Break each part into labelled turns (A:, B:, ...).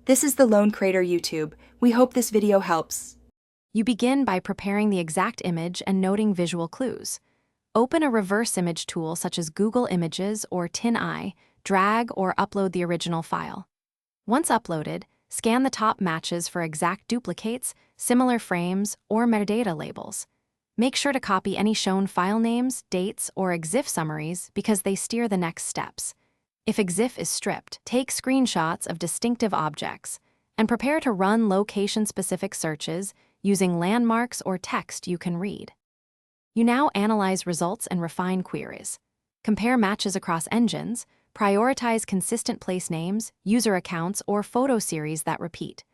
A: This is the Lone Creator YouTube. We hope this video helps.
B: You begin by preparing the exact image and noting visual clues. Open a reverse image tool such as Google Images or TinEye, drag or upload the original file. Once uploaded, scan the top matches for exact duplicates, similar frames, or metadata labels. Make sure to copy any shown file names, dates, or EXIF summaries because they steer the next steps. If EXIF is stripped, take screenshots of distinctive objects and prepare to run location-specific searches using landmarks or text you can read. You now analyze results and refine queries. Compare matches across engines, prioritize consistent place names, user accounts, or photo series that repeat.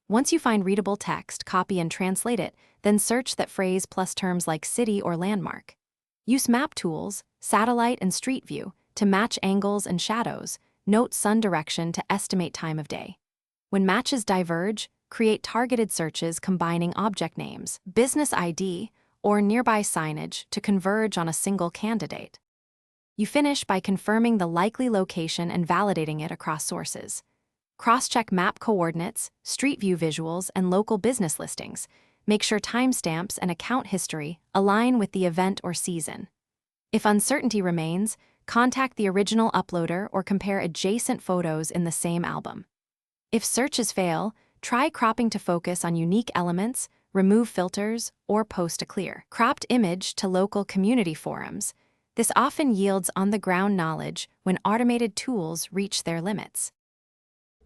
B: Once you find readable text, copy and translate it, then search that phrase plus terms like city or landmark. Use map tools, satellite and street view, to match angles and shadows. Note sun direction to estimate time of day. When matches diverge, create targeted searches combining object names, business ID, or nearby signage to converge on a single candidate. You finish by confirming the likely location and validating it across sources. Cross-check map coordinates, street view visuals, and local business listings. Make sure timestamps and account history align with the event or season. If uncertainty remains, contact the original uploader or compare adjacent photos in the same album. If searches fail, try cropping to focus on unique elements, remove filters, or post a clear, cropped image to local community forums. This often yields on-the-ground knowledge when automated tools reach their limits.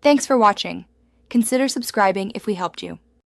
A: Thanks for watching. Consider subscribing if we helped you.